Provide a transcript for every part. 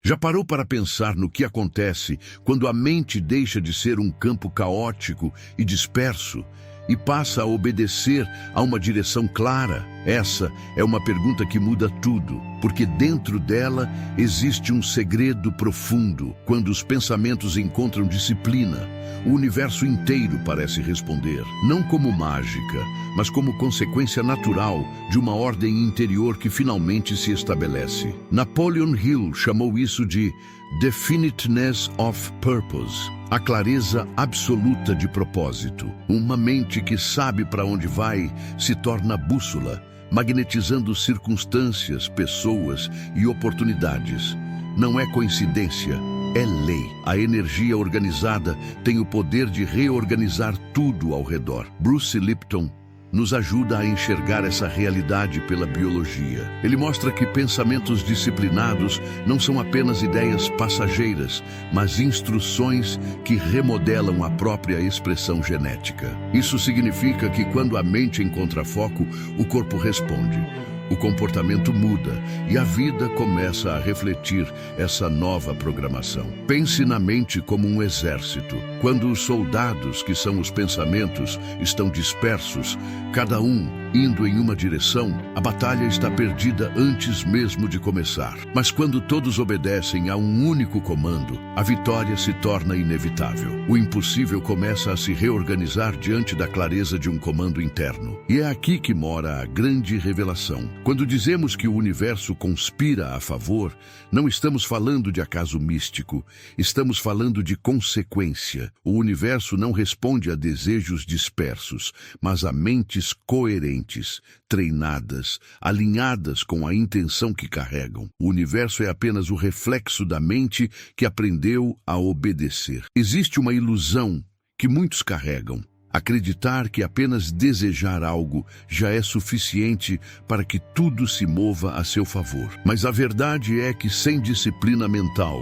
Já parou para pensar no que acontece quando a mente deixa de ser um campo caótico e disperso e passa a obedecer a uma direção clara? Essa é uma pergunta que muda tudo, porque dentro dela existe um segredo profundo. Quando os pensamentos encontram disciplina, o universo inteiro parece responder, não como mágica, mas como consequência natural de uma ordem interior que finalmente se estabelece. Napoleon Hill chamou isso de definiteness of purpose, a clareza absoluta de propósito. Uma mente que sabe para onde vai se torna bússola, magnetizando circunstâncias, pessoas e oportunidades. Não é coincidência, é lei. A energia organizada tem o poder de reorganizar tudo ao redor. Bruce Lipton nos ajuda a enxergar essa realidade pela biologia. Ele mostra que pensamentos disciplinados não são apenas ideias passageiras, mas instruções que remodelam a própria expressão genética. Isso significa que quando a mente encontra foco, o corpo responde. O comportamento muda e a vida começa a refletir essa nova programação. Pense na mente como um exército. Quando os soldados, que são os pensamentos, estão dispersos, cada um indo em uma direção, a batalha está perdida antes mesmo de começar. Mas quando todos obedecem a um único comando, a vitória se torna inevitável. O impossível começa a se reorganizar diante da clareza de um comando interno. E é aqui que mora a grande revelação. Quando dizemos que o universo conspira a favor, não estamos falando de acaso místico, estamos falando de consequência. O universo não responde a desejos dispersos, mas a mentes coerentes, treinadas, alinhadas com a intenção que carregam. O universo é apenas o reflexo da mente que aprendeu a obedecer. Existe uma ilusão que muitos carregam. Acreditar que apenas desejar algo já é suficiente para que tudo se mova a seu favor. Mas a verdade é que sem disciplina mental,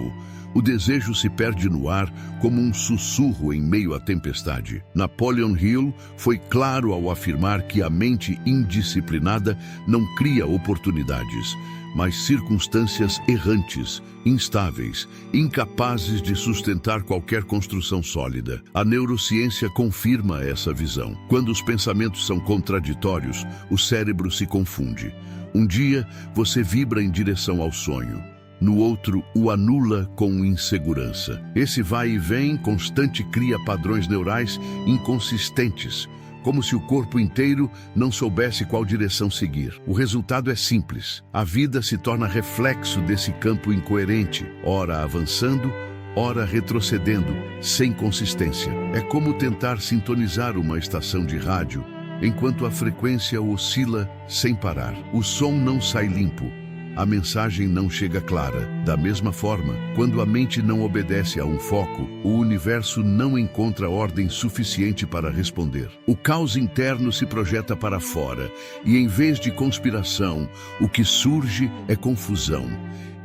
o desejo se perde no ar como um sussurro em meio à tempestade. Napoleon Hill foi claro ao afirmar que a mente indisciplinada não cria oportunidades, mas circunstâncias errantes, instáveis, incapazes de sustentar qualquer construção sólida. A neurociência confirma essa visão. Quando os pensamentos são contraditórios, o cérebro se confunde. Um dia, você vibra em direção ao sonho. No outro, o anula com insegurança. Esse vai e vem constante cria padrões neurais inconsistentes, como se o corpo inteiro não soubesse qual direção seguir. O resultado é simples. A vida se torna reflexo desse campo incoerente, ora avançando, ora retrocedendo, sem consistência. É como tentar sintonizar uma estação de rádio, enquanto a frequência oscila sem parar. O som não sai limpo. A mensagem não chega clara. Da mesma forma, quando a mente não obedece a um foco, o universo não encontra ordem suficiente para responder. O caos interno se projeta para fora, e em vez de conspiração, o que surge é confusão.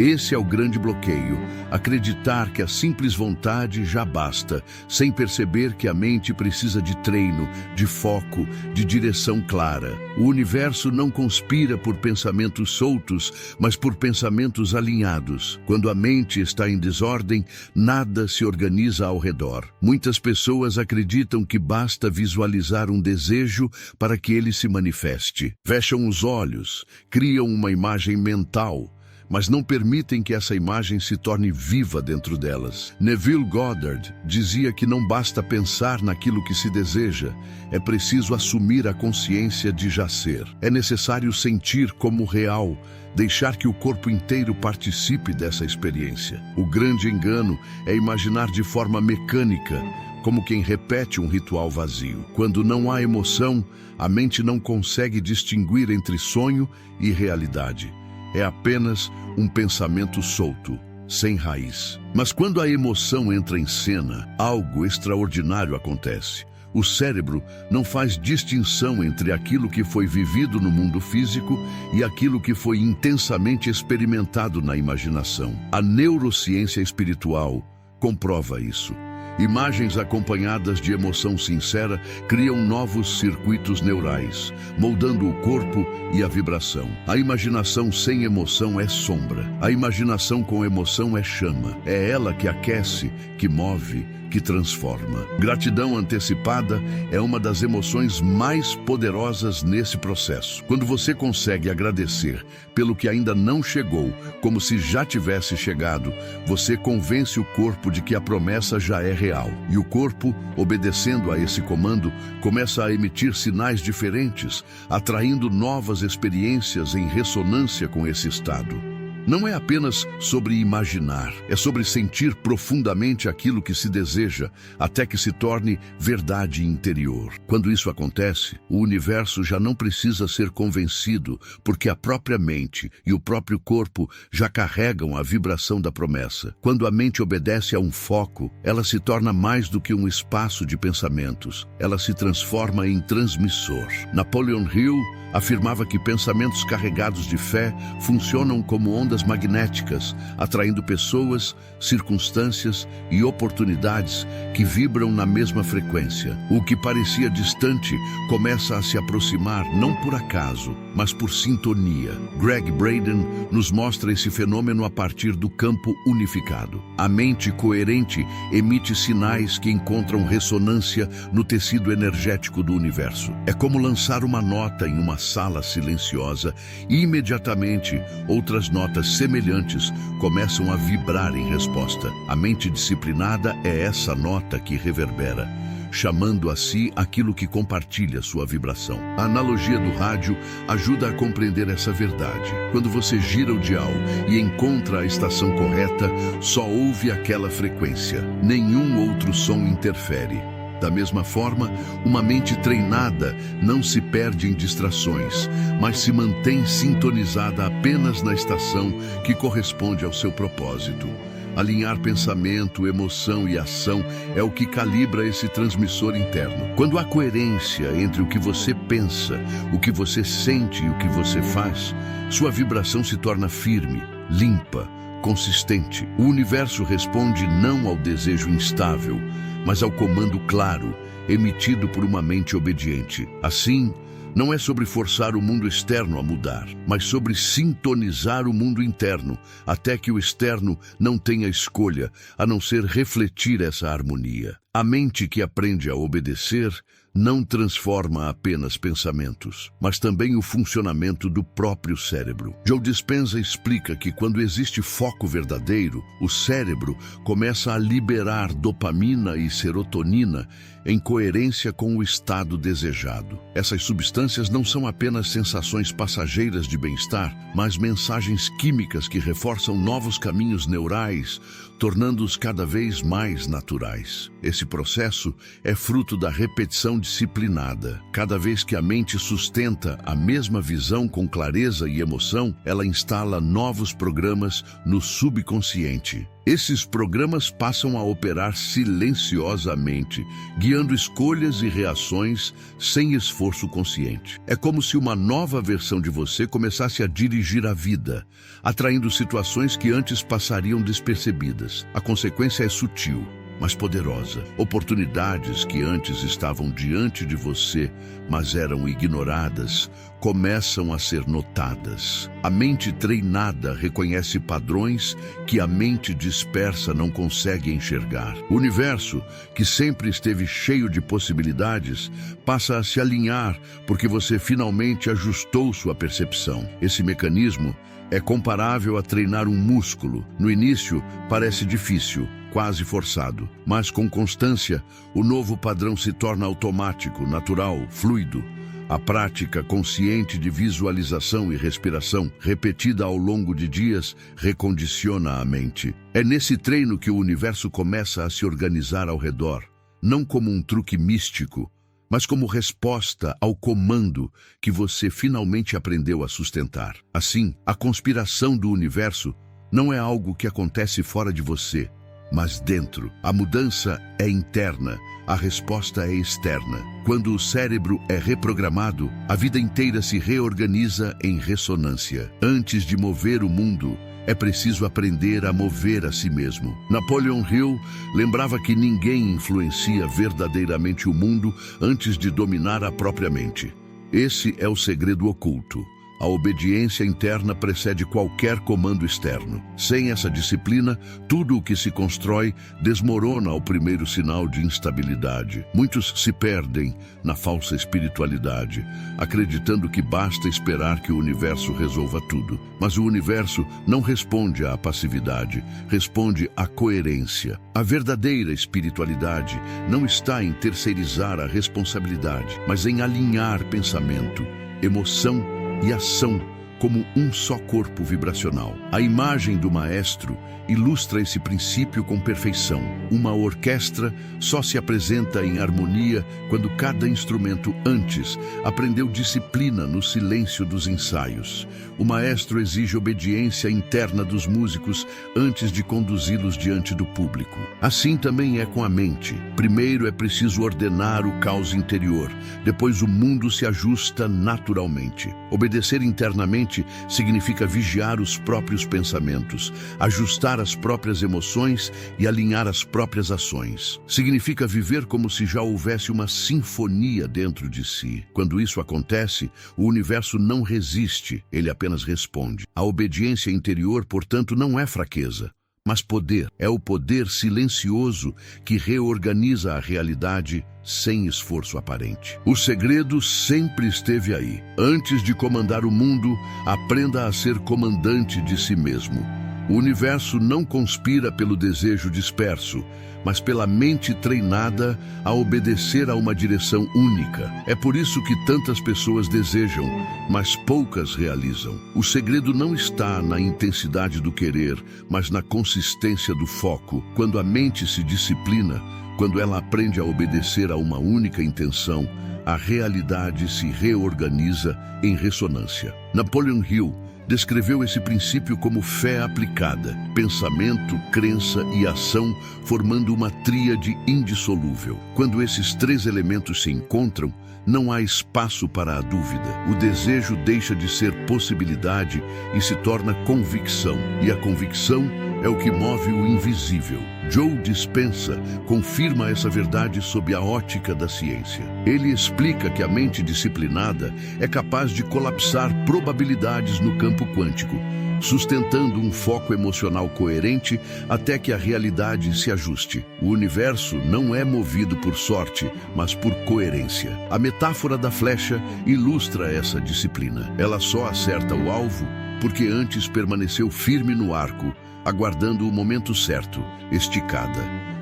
Esse é o grande bloqueio, acreditar que a simples vontade já basta, sem perceber que a mente precisa de treino, de foco, de direção clara. O universo não conspira por pensamentos soltos, mas por pensamentos alinhados. Quando a mente está em desordem, nada se organiza ao redor. Muitas pessoas acreditam que basta visualizar um desejo para que ele se manifeste. Fecham os olhos, criam uma imagem mental, mas não permitem que essa imagem se torne viva dentro delas. Neville Goddard dizia que não basta pensar naquilo que se deseja, é preciso assumir a consciência de já ser. É necessário sentir como real, deixar que o corpo inteiro participe dessa experiência. O grande engano é imaginar de forma mecânica, como quem repete um ritual vazio. Quando não há emoção, a mente não consegue distinguir entre sonho e realidade. É apenas um pensamento solto, sem raiz. Mas quando a emoção entra em cena, algo extraordinário acontece. O cérebro não faz distinção entre aquilo que foi vivido no mundo físico e aquilo que foi intensamente experimentado na imaginação. A neurociência espiritual comprova isso. Imagens acompanhadas de emoção sincera criam novos circuitos neurais, moldando o corpo e a vibração. A imaginação sem emoção é sombra. A imaginação com emoção é chama. É ela que aquece, que move, que transforma. Gratidão antecipada é uma das emoções mais poderosas nesse processo. Quando você consegue agradecer pelo que ainda não chegou, como se já tivesse chegado, você convence o corpo de que a promessa já é real. E o corpo, obedecendo a esse comando, começa a emitir sinais diferentes, atraindo novas experiências em ressonância com esse estado. Não é apenas sobre imaginar, é sobre sentir profundamente aquilo que se deseja, até que se torne verdade interior. Quando isso acontece, o universo já não precisa ser convencido, porque a própria mente e o próprio corpo já carregam a vibração da promessa. Quando a mente obedece a um foco, ela se torna mais do que um espaço de pensamentos. Ela se transforma em transmissor. Napoleon Hill afirmava que pensamentos carregados de fé funcionam como ondas magnéticas, atraindo pessoas, circunstâncias e oportunidades que vibram na mesma frequência. O que parecia distante começa a se aproximar não por acaso, mas por sintonia. Gregg Braden nos mostra esse fenômeno a partir do campo unificado. A mente coerente emite sinais que encontram ressonância no tecido energético do universo. É como lançar uma nota em uma sala silenciosa e imediatamente outras notas semelhantes começam a vibrar em resposta. A mente disciplinada é essa nota que reverbera, chamando a si aquilo que compartilha sua vibração. A analogia do rádio ajuda a compreender essa verdade. Quando você gira o dial e encontra a estação correta, só ouve aquela frequência. Nenhum outro som interfere. Da mesma forma, uma mente treinada não se perde em distrações, mas se mantém sintonizada apenas na estação que corresponde ao seu propósito. Alinhar pensamento, emoção e ação é o que calibra esse transmissor interno. Quando há coerência entre o que você pensa, o que você sente e o que você faz, sua vibração se torna firme, limpa, consistente. O universo responde não ao desejo instável, mas ao comando claro, emitido por uma mente obediente. Assim, não é sobre forçar o mundo externo a mudar, mas sobre sintonizar o mundo interno, até que o externo não tenha escolha, a não ser refletir essa harmonia. A mente que aprende a obedecer não transforma apenas pensamentos, mas também o funcionamento do próprio cérebro. Joe Dispenza explica que quando existe foco verdadeiro, o cérebro começa a liberar dopamina e serotonina em coerência com o estado desejado. Essas substâncias não são apenas sensações passageiras de bem-estar, mas mensagens químicas que reforçam novos caminhos neurais, tornando-os cada vez mais naturais. Esse processo é fruto da repetição disciplinada. Cada vez que a mente sustenta a mesma visão com clareza e emoção, ela instala novos programas no subconsciente. Esses programas passam a operar silenciosamente, guiando escolhas e reações sem esforço consciente. É como se uma nova versão de você começasse a dirigir a vida, atraindo situações que antes passariam despercebidas. A consequência é sutil, mas poderosa. Oportunidades que antes estavam diante de você, mas eram ignoradas, começam a ser notadas. A mente treinada reconhece padrões que a mente dispersa não consegue enxergar. O universo, que sempre esteve cheio de possibilidades, passa a se alinhar porque você finalmente ajustou sua percepção. Esse mecanismo é comparável a treinar um músculo. No início, parece difícil, quase forçado, mas com constância, o novo padrão se torna automático, natural, fluido. A prática consciente de visualização e respiração, repetida ao longo de dias, recondiciona a mente. É nesse treino que o universo começa a se organizar ao redor, não como um truque místico, mas como resposta ao comando que você finalmente aprendeu a sustentar. Assim, a conspiração do universo não é algo que acontece fora de você, mas dentro. A mudança é interna, a resposta é externa. Quando o cérebro é reprogramado, a vida inteira se reorganiza em ressonância. Antes de mover o mundo, É preciso aprender a mover a si mesmo. Napoleon Hill lembrava que ninguém influencia verdadeiramente o mundo antes de dominar a própria mente. Esse é o segredo oculto. A obediência interna precede qualquer comando externo. Sem essa disciplina, tudo o que se constrói desmorona ao primeiro sinal de instabilidade. Muitos se perdem na falsa espiritualidade, acreditando que basta esperar que o universo resolva tudo. Mas o universo não responde à passividade, responde à coerência. A verdadeira espiritualidade não está em terceirizar a responsabilidade, mas em alinhar pensamento, emoção e ação como um só corpo vibracional. A imagem do maestro ilustra esse princípio com perfeição. Uma orquestra só se apresenta em harmonia quando cada instrumento antes aprendeu disciplina no silêncio dos ensaios. O maestro exige obediência interna dos músicos antes de conduzi-los diante do público. Assim também é com a mente. Primeiro é preciso ordenar o caos interior, depois o mundo se ajusta naturalmente. Obedecer internamente significa vigiar os próprios pensamentos, ajustar as próprias emoções e alinhar as próprias ações. Significa viver como se já houvesse uma sinfonia dentro de si. Quando isso acontece, o universo não resiste, ele apenas responde. A obediência interior, portanto, não é fraqueza, mas poder. É o poder silencioso que reorganiza a realidade sem esforço aparente. O segredo sempre esteve aí. Antes de comandar o mundo, aprenda a ser comandante de si mesmo. O universo não conspira pelo desejo disperso, mas pela mente treinada a obedecer a uma direção única. É por isso que tantas pessoas desejam, mas poucas realizam. O segredo não está na intensidade do querer, mas na consistência do foco. Quando a mente se disciplina, quando ela aprende a obedecer a uma única intenção, a realidade se reorganiza em ressonância. Napoleon Hill descreveu esse princípio como fé aplicada, pensamento, crença e ação, formando uma tríade indissolúvel. Quando esses três elementos se encontram, não há espaço para a dúvida. O desejo deixa de ser possibilidade e se torna convicção. E a convicção é o que move o invisível. Joe Dispenza confirma essa verdade sob a ótica da ciência. Ele explica que a mente disciplinada é capaz de colapsar probabilidades no campo quântico, sustentando um foco emocional coerente até que a realidade se ajuste. O universo não é movido por sorte, mas por coerência. A metáfora da flecha ilustra essa disciplina. Ela só acerta o alvo porque antes permaneceu firme no arco, aguardando o momento certo, esticada,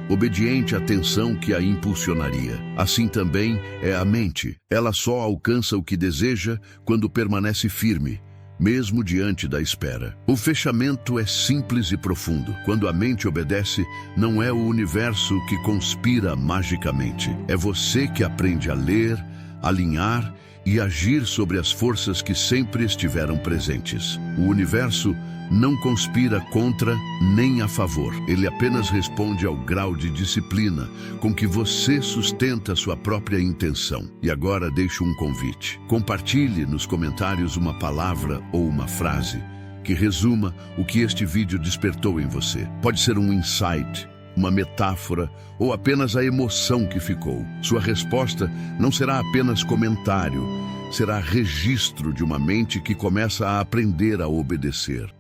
obediente à tensão que a impulsionaria. Assim também é a mente. Ela só alcança o que deseja quando permanece firme, mesmo diante da espera. O fechamento é simples e profundo. Quando a mente obedece, não é o universo que conspira magicamente. É você que aprende a ler, alinhar e agir sobre as forças que sempre estiveram presentes. O universo não conspira contra nem a favor. Ele apenas responde ao grau de disciplina com que você sustenta sua própria intenção. E agora deixo um convite. Compartilhe nos comentários uma palavra ou uma frase que resuma o que este vídeo despertou em você. Pode ser um insight, uma metáfora ou apenas a emoção que ficou. Sua resposta não será apenas comentário, será registro de uma mente que começa a aprender a obedecer.